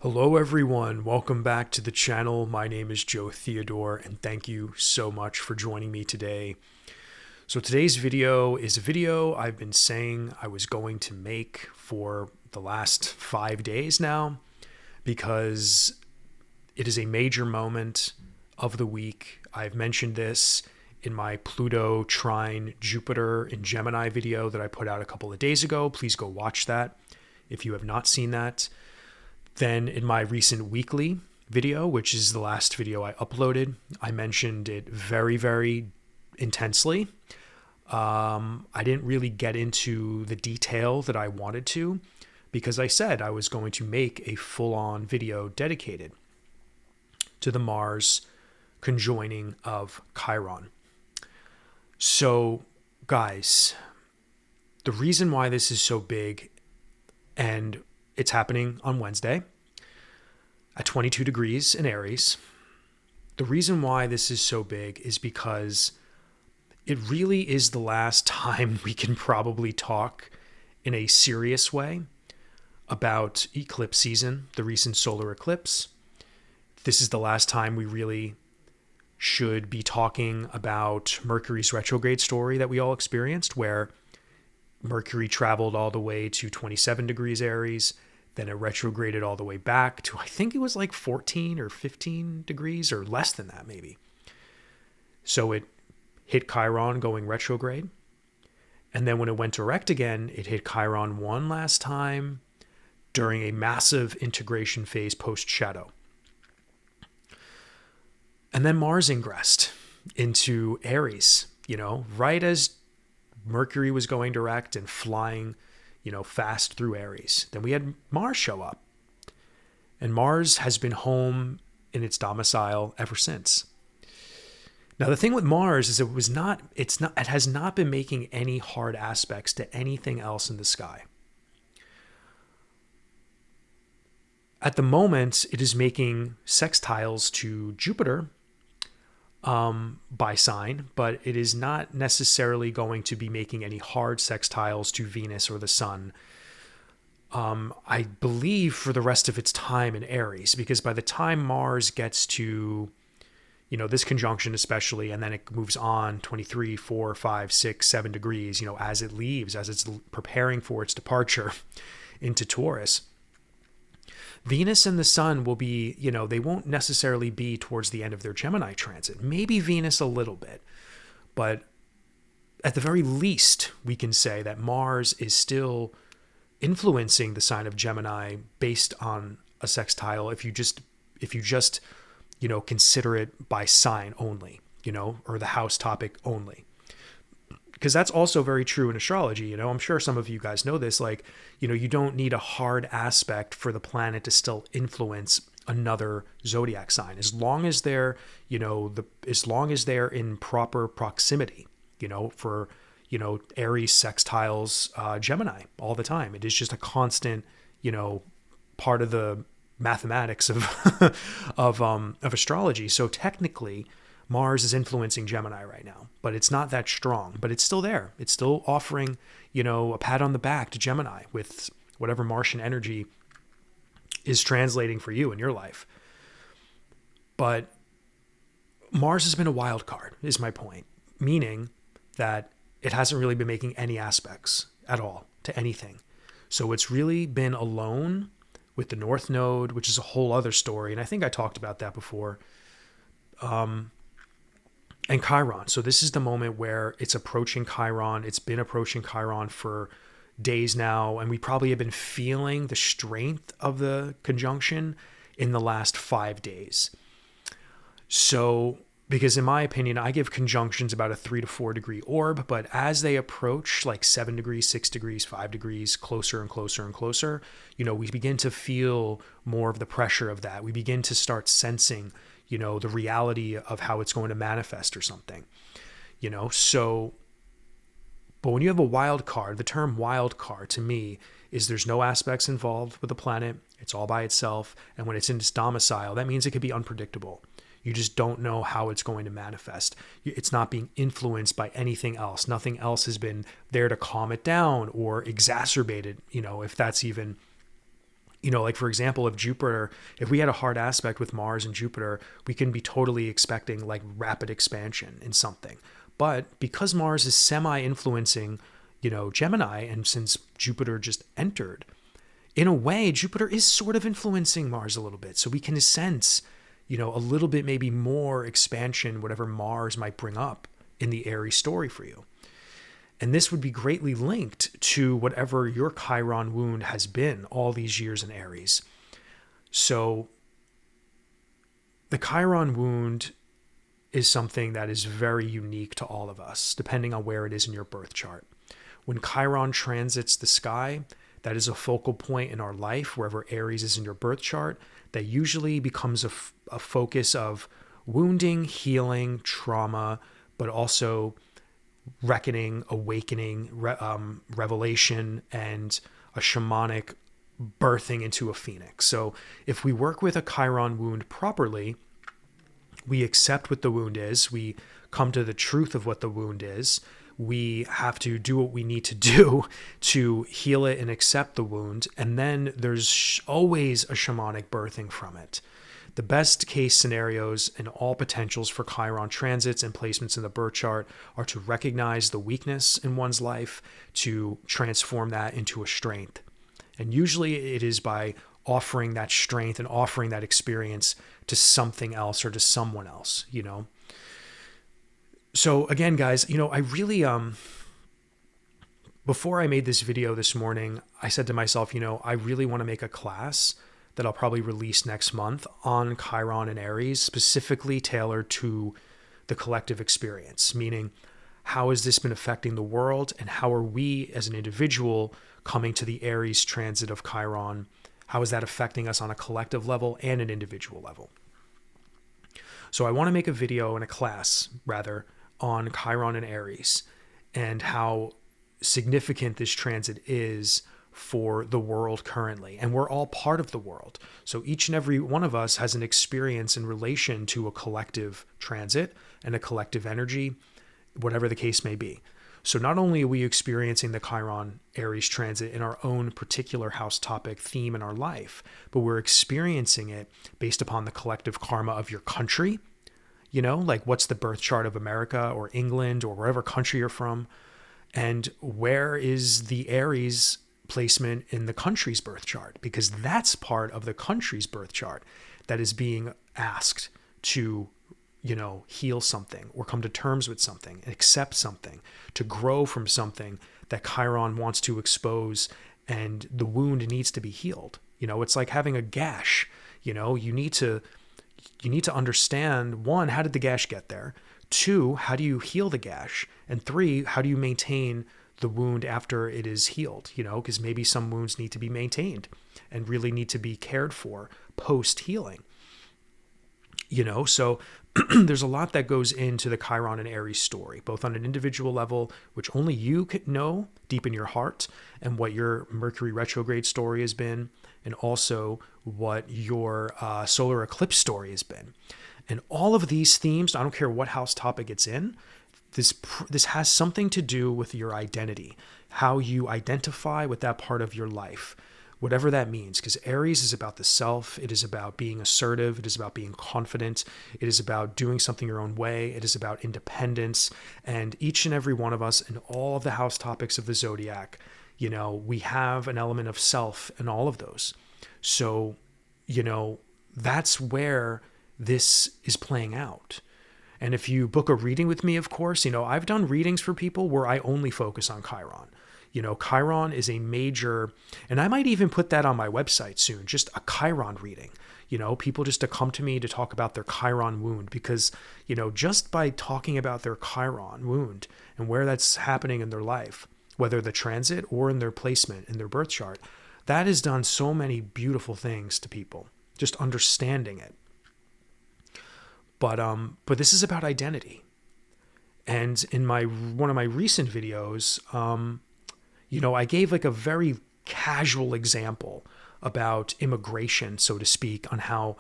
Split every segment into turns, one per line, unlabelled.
Hello everyone, welcome back to the channel. My name is Joe Theodore and thank you so much for joining me today. So today's video is a video I've been saying I was going to make for the last 5 days now because it is a major moment of the week. I've mentioned this in my Pluto trine Jupiter in Gemini video that I put out a couple of days ago. Please go watch that if you have not seen that. Then in my recent weekly video, which is the last video I uploaded, I mentioned it very, very intensely. I didn't really get into the detail that I wanted to because I said I was going to make a full-on video dedicated to the Mars conjoining of Chiron. So, guys, the reason why this is so big, and it's happening on Wednesday at 22 degrees in Aries. The reason why this is so big is because it really is the last time we can probably talk in a serious way about eclipse season, the recent solar eclipse. This is the last time we really should be talking about Mercury's retrograde story that we all experienced, where Mercury traveled all the way to 27 degrees Aries, then it retrograded all the way back to, I think it was like 14 or 15 degrees or less than that maybe. So it hit Chiron going retrograde. And then when it went direct again, it hit Chiron one last time during a massive integration phase post-shadow. And then Mars ingressed into Aries, right as Mercury was going direct and flying, fast through Aries. Then we had Mars show up. And Mars has been home in its domicile ever since. Now, the thing with Mars is it has not been making any hard aspects to anything else in the sky. At the moment, it is making sextiles to Jupiter by sign, but it is not necessarily going to be making any hard sextiles to Venus or the Sun, I believe, for the rest of its time in Aries, because by the time Mars gets to, this conjunction especially, and then it moves on 23, 4, 5, 6, 7 degrees, as it leaves, as it's preparing for its departure into Taurus, Venus and the Sun will be, they won't necessarily be towards the end of their Gemini transit. Maybe Venus a little bit. But at the very least, we can say that Mars is still influencing the sign of Gemini based on a sextile if you just consider it by sign only, or the house topic only. Because that's also very true in astrology. I'm sure some of you guys know this. You don't need a hard aspect for the planet to still influence another zodiac sign, as long as they're, in proper proximity. For Aries sextiles Gemini all the time. It is just a constant, part of the mathematics of of astrology. So technically, Mars is influencing Gemini right now, but it's not that strong, but it's still there. It's still offering, a pat on the back to Gemini with whatever Martian energy is translating for you in your life. But Mars has been a wild card, is my point, meaning that it hasn't really been making any aspects at all to anything. So it's really been alone with the North Node, which is a whole other story. And I think I talked about that before. And Chiron. So this is the moment where it's approaching Chiron. It's been approaching Chiron for days now, and we probably have been feeling the strength of the conjunction in the last 5 days. So, because in my opinion, I give conjunctions about a 3 to 4 degree orb, but as they approach like 7 degrees, 6 degrees, 5 degrees, closer and closer and closer, we begin to feel more of the pressure of that. We begin to start sensing the reality of how it's going to manifest or something, so, but when you have a wild card, the term wild card to me is there's no aspects involved with the planet. It's all by itself. And when it's in its domicile, that means it could be unpredictable. You just don't know how it's going to manifest. It's not being influenced by anything else. Nothing else has been there to calm it down or exacerbate it, if that's even Like for example, if we had a hard aspect with Mars and Jupiter, we can be totally expecting like rapid expansion in something. But because Mars is semi-influencing, Gemini, and since Jupiter just entered, in a way, Jupiter is sort of influencing Mars a little bit. So we can sense, a little bit maybe more expansion, whatever Mars might bring up in the Aries story for you. And this would be greatly linked to whatever your Chiron wound has been all these years in Aries. So the Chiron wound is something that is very unique to all of us, depending on where it is in your birth chart. When Chiron transits the sky, that is a focal point in our life, wherever Aries is in your birth chart, that usually becomes a focus of wounding, healing, trauma, but also reckoning, awakening, revelation, and a shamanic birthing into a phoenix. So if we work with a Chiron wound properly, we accept what the wound is, we come to the truth of what the wound is, we have to do what we need to do to heal it and accept the wound, and then there's always a shamanic birthing from it. The best case scenarios and all potentials for Chiron transits and placements in the birth chart are to recognize the weakness in one's life, to transform that into a strength. And usually it is by offering that strength and offering that experience to something else or to someone else, So again, guys, I really, before I made this video this morning, I said to myself, I really want to make a class that I'll probably release next month on Chiron and Aries, specifically tailored to the collective experience, meaning how has this been affecting the world, and how are we as an individual coming to the Aries transit of Chiron? How is that affecting us on a collective level and an individual level? So I want to make a video and a class, rather, on Chiron and Aries and how significant this transit is for the world currently. And we're all part of the world. So each and every one of us has an experience in relation to a collective transit and a collective energy, whatever the case may be. So not only are we experiencing the Chiron Aries transit in our own particular house topic theme in our life, but we're experiencing it based upon the collective karma of your country. Like what's the birth chart of America or England or wherever country you're from, and where is the Aries placement in the country's birth chart, because that's part of the country's birth chart that is being asked to, heal something or come to terms with something, accept something, to grow from something that Chiron wants to expose, and the wound needs to be healed. It's like having a gash. You need to understand, one, how did the gash get there? Two, how do you heal the gash? And three, how do you maintain the wound after it is healed? Because maybe some wounds need to be maintained and really need to be cared for post-healing. So there's a lot that goes into the Chiron and Aries story, both on an individual level, which only you could know deep in your heart, and what your Mercury retrograde story has been, and also what your solar eclipse story has been. And all of these themes, I don't care what house topic it's in, this has something to do with your identity, how you identify with that part of your life, whatever that means. Because Aries is about the self. It is about being assertive. It is about being confident. It is about doing something your own way. It is about independence. And each and every one of us in all of the house topics of the zodiac, we have an element of self in all of those. So, that's where this is playing out. And if you book a reading with me, of course, I've done readings for people where I only focus on Chiron. Chiron is a major, and I might even put that on my website soon, just a Chiron reading. People just to come to me to talk about their Chiron wound, because, just by talking about their Chiron wound and where that's happening in their life, whether the transit or in their placement in their birth chart, that has done so many beautiful things to people, just understanding it. But this is about identity. And in one of my recent videos, I gave like a very casual example about immigration, so to speak, on how,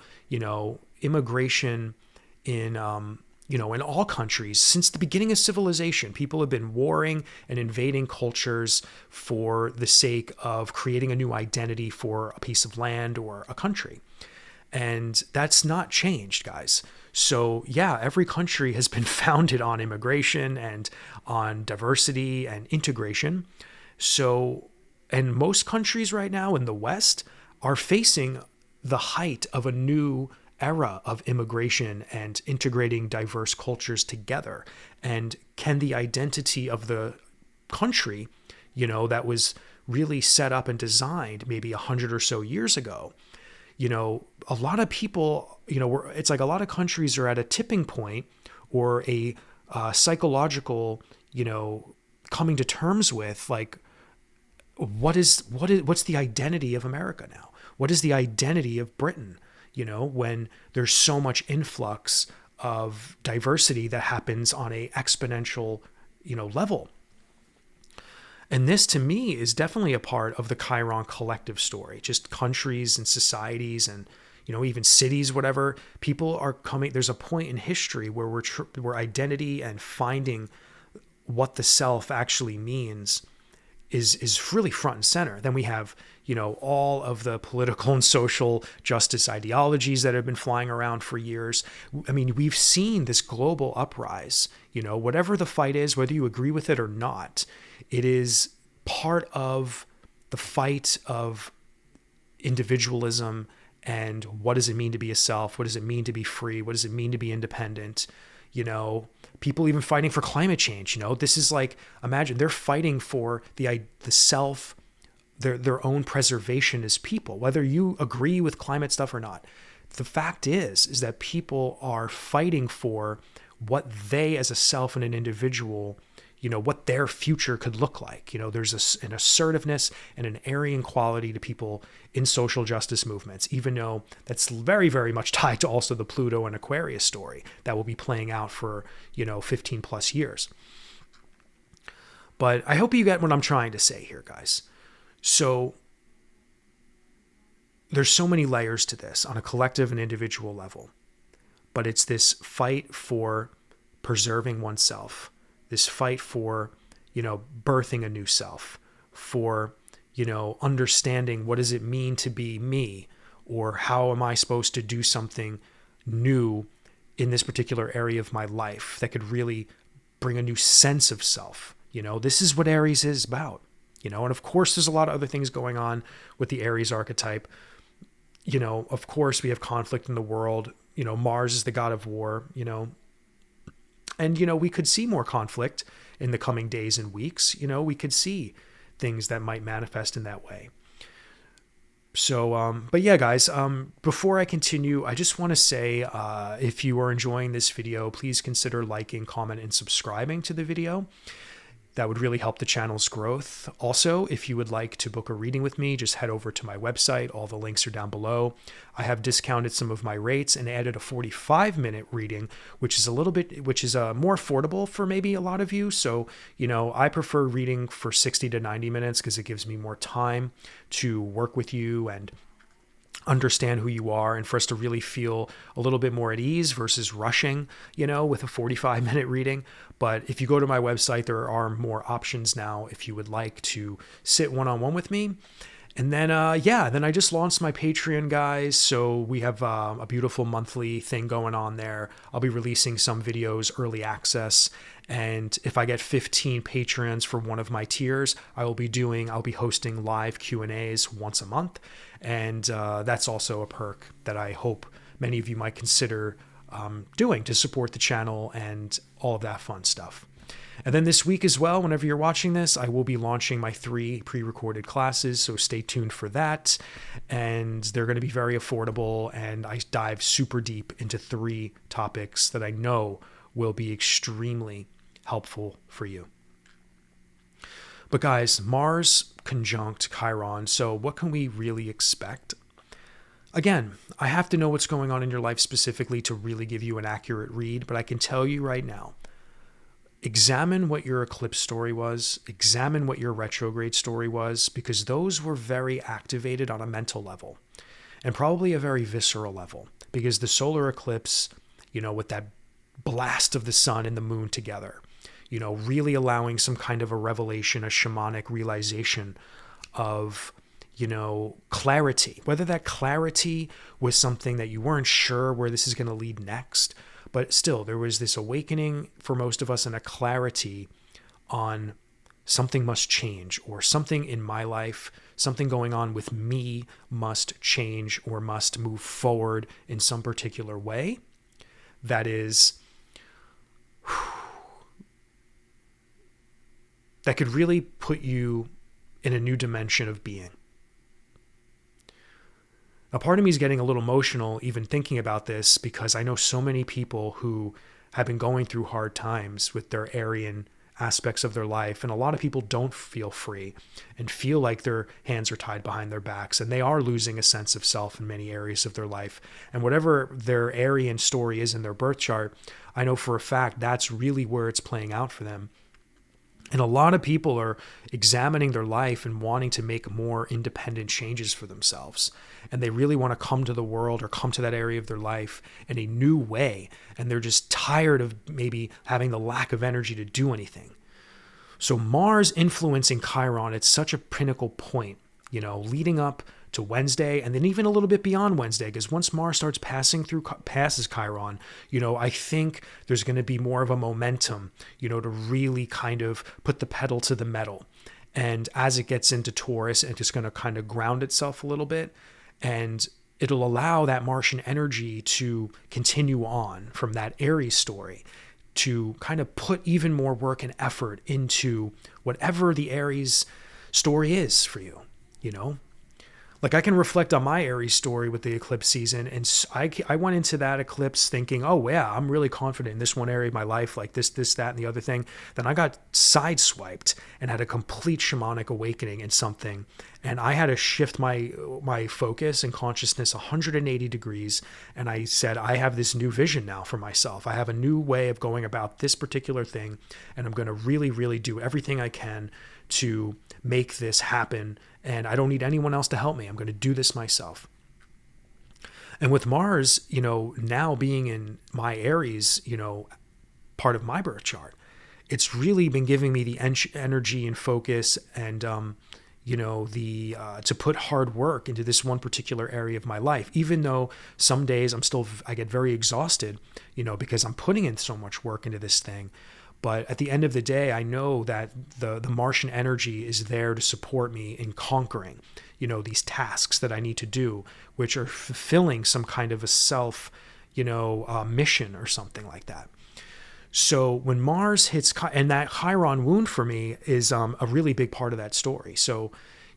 immigration in, in all countries, since the beginning of civilization, people have been warring and invading cultures for the sake of creating a new identity for a piece of land or a country. And that's not changed, guys. So yeah, every country has been founded on immigration and on diversity and integration. So, and most countries right now in the West are facing the height of a new era of immigration and integrating diverse cultures together. And can the identity of the country, that was really set up and designed maybe 100 or so years ago, a lot of people, it's like a lot of countries are at a tipping point or a psychological, coming to terms with, like, what's the identity of America now? What is the identity of Britain? When there's so much influx of diversity that happens on a exponential, level. And this, to me, is definitely a part of the Chiron collective story. Just countries and societies and, even cities, whatever. People are coming. There's a point in history where where identity and finding what the self actually means is really front and center. Then we have, all of the political and social justice ideologies that have been flying around for years. I mean, we've seen this global uprise, whatever the fight is, whether you agree with it or not, it is part of the fight of individualism and what does it mean to be a self? What does it mean to be free? What does it mean to be independent? People even fighting for climate change. This is like, imagine they're fighting for the self, their own preservation as people, whether you agree with climate stuff or not. The fact is that people are fighting for what they as a self and an individual, what their future could look like. There's an assertiveness and an Aryan quality to people in social justice movements, even though that's very, very much tied to also the Pluto and Aquarius story that will be playing out for, 15 plus years. But I hope you get what I'm trying to say here, guys. So there's so many layers to this on a collective and individual level, but it's this fight for preserving oneself, this fight for, birthing a new self, for, understanding what does it mean to be me, or how am I supposed to do something new in this particular area of my life that could really bring a new sense of self. This is what Aries is about, and of course there's a lot of other things going on with the Aries archetype. Of course we have conflict in the world. Mars is the god of war, and, we could see more conflict in the coming days and weeks. We could see things that might manifest in that way. So, but yeah, guys, before I continue, I just want to say, if you are enjoying this video, please consider liking, comment, and subscribing to the video. That would really help the channel's growth. Also, if you would like to book a reading with me, just head over to my website. All the links are down below. I have discounted some of my rates and added a 45-minute reading, which is more affordable for maybe a lot of you. So, I prefer reading for 60 to 90 minutes because it gives me more time to work with you and understand who you are, and for us to really feel a little bit more at ease versus rushing, with a 45-minute reading. But if you go to my website, there are more options now if you would like to sit one-on-one with me. And then, then I just launched my Patreon, guys. So we have a beautiful monthly thing going on there. I'll be releasing some videos, early access. And if I get 15 patrons for one of my tiers, I'll be hosting live Q&As once a month. And that's also a perk that I hope many of you might consider doing to support the channel and all of that fun stuff. And then this week as well, whenever you're watching this, I will be launching my 3 pre-recorded classes, so stay tuned for that. And they're going to be very affordable, and I dive super deep into 3 topics that I know will be extremely helpful for you. But guys, Mars conjunct Chiron, so what can we really expect? Again, I have to know what's going on in your life specifically to really give you an accurate read, but I can tell you right now, examine what your eclipse story was, examine what your retrograde story was, because those were very activated on a mental level and probably a very visceral level, because the solar eclipse, with that blast of the sun and the moon together, really allowing some kind of a revelation, a shamanic realization of, clarity, whether that clarity was something that you weren't sure where this is going to lead next, but still there was this awakening for most of us and a clarity on something must change, or something in my life, something going on with me must change or must move forward in some particular way that is, that could really put you in a new dimension of being. Now, part of me is getting a little emotional even thinking about this, because I know so many people who have been going through hard times with their Aryan aspects of their life, and a lot of people don't feel free and feel like their hands are tied behind their backs, and they are losing a sense of self in many areas of their life. And whatever their Aryan story is in their birth chart, I know for a fact that's really where it's playing out for them. And a lot of people are examining their life and wanting to make more independent changes for themselves. And they really want to come to the world or come to that area of their life in a new way. And they're just tired of maybe having the lack of energy to do anything. So Mars influencing Chiron at such a pinnacle point, leading up to Wednesday, and then even a little bit beyond Wednesday, because once Mars starts passes Chiron, I think there's going to be more of a momentum, to really kind of put the pedal to the metal. And as it gets into Taurus, it's going to kind of ground itself a little bit, and it'll allow that Martian energy to continue on from that Aries story, to kind of put even more work and effort into whatever the Aries story is for you, Like I can reflect on my Aries story with the eclipse season, and I went into that eclipse thinking, oh yeah, I'm really confident in this one area of my life, like this, that, and the other thing. Then I got sideswiped and had a complete shamanic awakening in something, and I had to shift my focus and consciousness 180 degrees, and I said, I have this new vision now for myself. I have a new way of going about this particular thing, and I'm going to really, really do everything I can to make this happen, and I don't need anyone else to help me. I'm going to do this myself. And with Mars, now being in my Aries, part of my birth chart, it's really been giving me the energy and focus and, to put hard work into this one particular area of my life, even though some days I get very exhausted, because I'm putting in so much work into this thing. But at the end of the day, I know that the Martian energy is there to support me in conquering, these tasks that I need to do, which are fulfilling some kind of a self, mission or something like that. So when Mars hits, and that Chiron wound for me is a really big part of that story. So,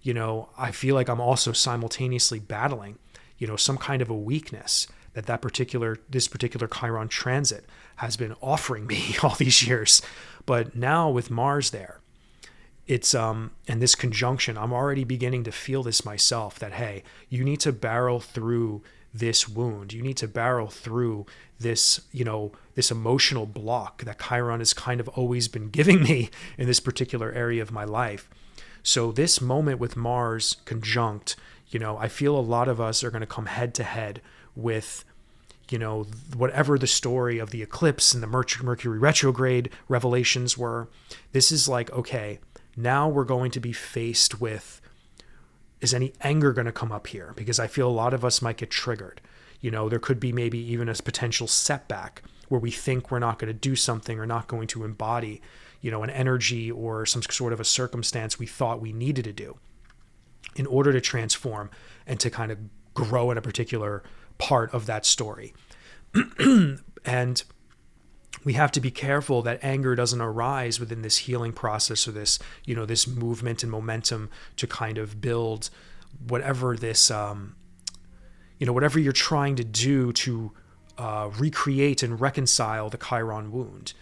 I feel like I'm also simultaneously battling, some kind of a weakness that this particular Chiron transit has been offering me all these years. But now with Mars there, it's and this conjunction, I'm already beginning to feel this myself, that hey, you need to barrel through this wound. You need to barrel through this, this emotional block that Chiron has kind of always been giving me in this particular area of my life. So this moment with Mars conjunct, I feel a lot of us are going to come head to head with, whatever the story of the eclipse and the Mercury retrograde revelations were. This is like, okay, now we're going to be faced with, is any anger going to come up here? Because I feel a lot of us might get triggered. There could be maybe even a potential setback where we think we're not going to do something or not going to embody, an energy or some sort of a circumstance we thought we needed to do in order to transform and to kind of grow in a particular part of that story. And we have to be careful that anger doesn't arise within this healing process or this, this movement and momentum to kind of build whatever this, whatever you're trying to do to recreate and reconcile the Chiron wound,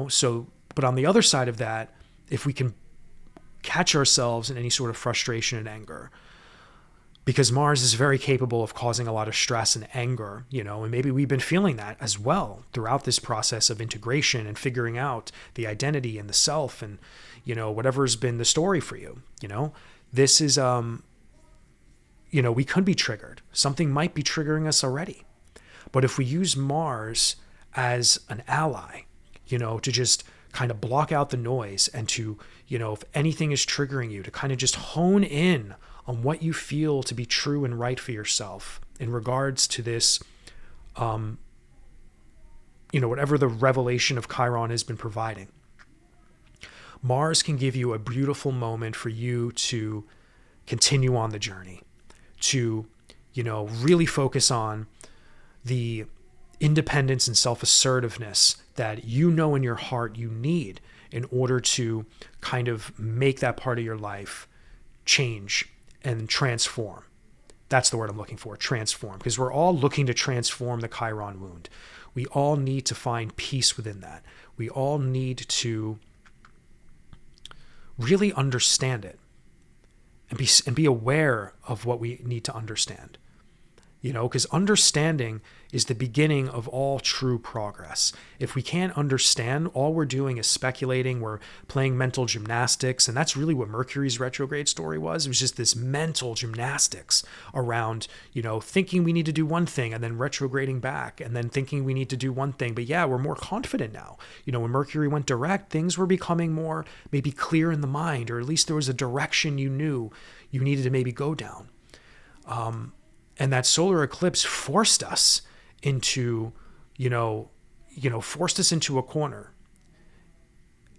So, but on the other side of that, if we can catch ourselves in any sort of frustration and anger, because Mars is very capable of causing a lot of stress and anger, and maybe we've been feeling that as well throughout this process of integration and figuring out the identity and the self and, whatever's been the story for you, this is, we could be triggered. Something might be triggering us already. But if we use Mars as an ally, to just kind of block out the noise and to, if anything is triggering you, to kind of just hone in on what you feel to be true and right for yourself in regards to this, whatever the revelation of Chiron has been providing. Mars can give you a beautiful moment for you to continue on the journey, to, really focus on the independence and self-assertiveness that in your heart you need in order to kind of make that part of your life change and transform. That's the word I'm looking for, transform, because we're all looking to transform the Chiron wound. We all need to find peace within that. We all need to really understand it and be aware of what we need to understand. Because understanding is the beginning of all true progress. If we can't understand, all we're doing is speculating. We're playing mental gymnastics. And that's really what Mercury's retrograde story was. It was just this mental gymnastics around, thinking we need to do one thing and then retrograding back and then thinking we need to do one thing. But yeah, we're more confident now. When Mercury went direct, things were becoming more maybe clear in the mind, or at least there was a direction you knew you needed to maybe go down. And that solar eclipse forced us into, forced us into a corner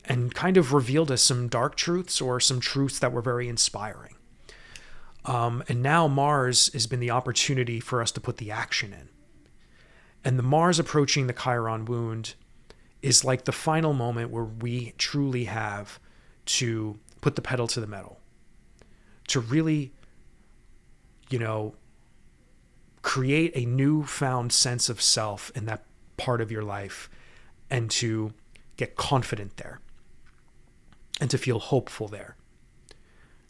and kind of revealed us some dark truths or some truths that were very inspiring. And now Mars has been the opportunity for us to put the action in. And the Mars approaching the Chiron wound is like the final moment where we truly have to put the pedal to the metal, to really, create a newfound sense of self in that part of your life and to get confident there and to feel hopeful there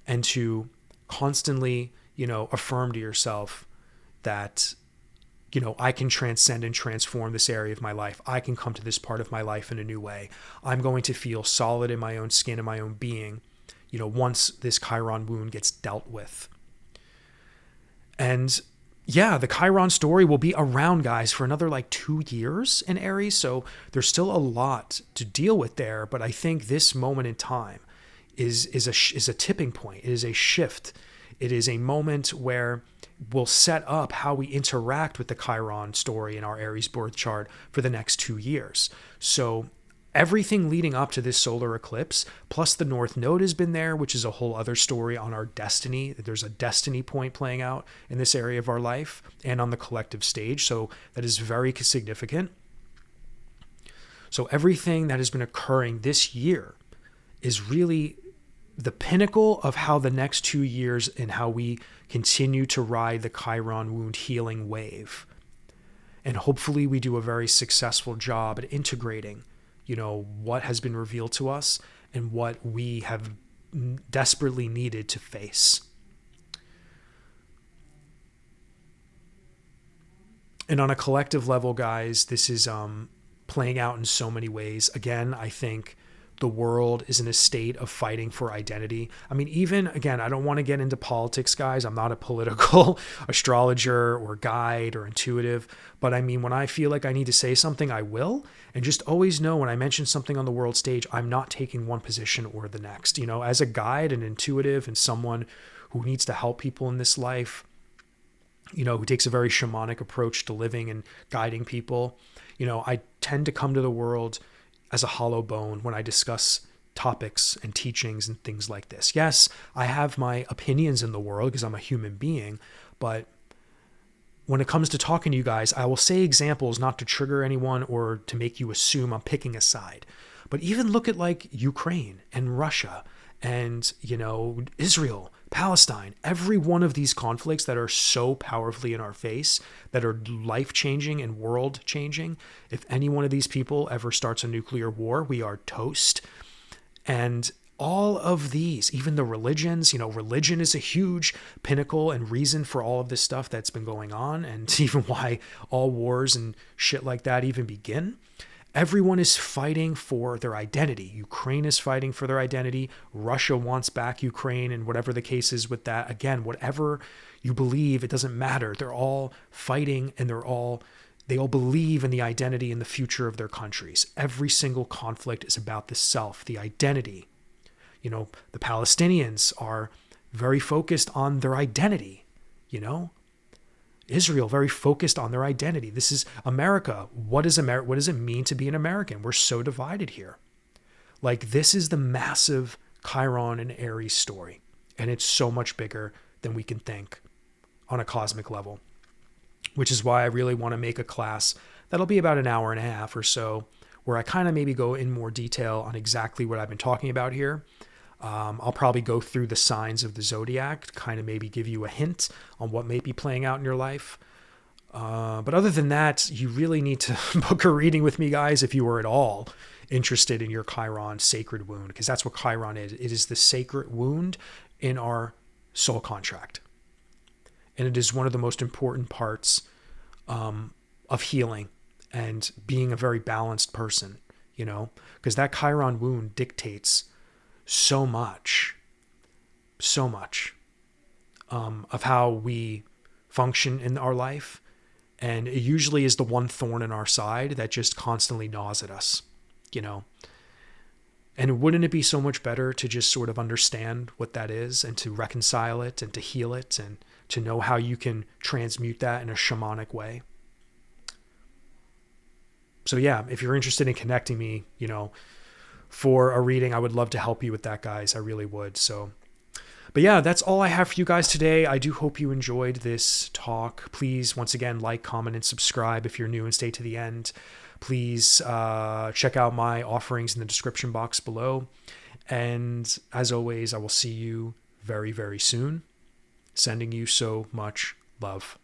and to constantly, affirm to yourself that, I can transcend and transform this area of my life. I can come to this part of my life in a new way. I'm going to feel solid in my own skin and my own being, once this Chiron wound gets dealt with. And yeah, the Chiron story will be around, guys, for another 2 years in Aries. So there's still a lot to deal with there. But I think this moment in time is a tipping point. It is a shift. It is a moment where we'll set up how we interact with the Chiron story in our Aries birth chart for the next 2 years. So everything leading up to this solar eclipse, plus the North Node has been there, which is a whole other story on our destiny. There's a destiny point playing out in this area of our life and on the collective stage. So that is very significant. So everything that has been occurring this year is really the pinnacle of how the next 2 years and how we continue to ride the Chiron wound healing wave. And hopefully we do a very successful job at integrating what has been revealed to us and what we have desperately needed to face. And on a collective level, guys, this is playing out in so many ways. Again, I think the world is in a state of fighting for identity. I mean, even, again, I don't want to get into politics, guys. I'm not a political astrologer or guide or intuitive. But I mean, when I feel like I need to say something, I will. And just always know when I mention something on the world stage, I'm not taking one position or the next. As a guide and intuitive and someone who needs to help people in this life, who takes a very shamanic approach to living and guiding people, I tend to come to the world as a hollow bone when I discuss topics and teachings and things like this. Yes, I have my opinions in the world because I'm a human being, but when it comes to talking to you guys, I will say examples not to trigger anyone or to make you assume I'm picking a side. But even look at Ukraine and Russia and, Israel, Palestine, every one of these conflicts that are so powerfully in our face, that are life-changing and world-changing. If any one of these people ever starts a nuclear war, we are toast. And all of these, even the religions, religion is a huge pinnacle and reason for all of this stuff that's been going on, and even why all wars and shit like that even begin. Everyone is fighting for their identity. Ukraine is fighting for their identity. Russia wants back Ukraine, and whatever the case is with that. Again, whatever you believe, it doesn't matter. They're all fighting and they're all They all believe in the identity and the future of their countries. Every single conflict is about the self, the identity. You know, the Palestinians are very focused on their identity, you know? Israel, very focused on their identity. This is America. What does it mean to be an American? We're so divided here. Like, this is the massive Chiron and Aries story. And it's so much bigger than we can think on a cosmic level, which is why I really want to make a class that'll be about an hour and a half or so, where I kind of maybe go in more detail on exactly what I've been talking about here. I'll probably go through the signs of the zodiac, kind of maybe give you a hint on what may be playing out in your life. But other than that, you really need to book a reading with me, guys, if you are at all interested in your Chiron sacred wound, because that's what Chiron is. It is the sacred wound in our soul contract. And it is one of the most important parts of healing and being a very balanced person, you know, because that Chiron wound dictates so much of how we function in our life. And it usually is the one thorn in our side that just constantly gnaws at us, you know. And wouldn't it be so much better to just sort of understand what that is and to reconcile it and to heal it and to know how you can transmute that in a shamanic way? So yeah, if you're interested in connecting me, you know, for a reading, I would love to help you with that, guys. I really would. So, but yeah, that's all I have for you guys today. I do hope you enjoyed this talk. Please, once again, like, comment, and subscribe if you're new and stay to the end. Please check out my offerings in the description box below. And as always, I will see you very, very soon. Sending you so much love.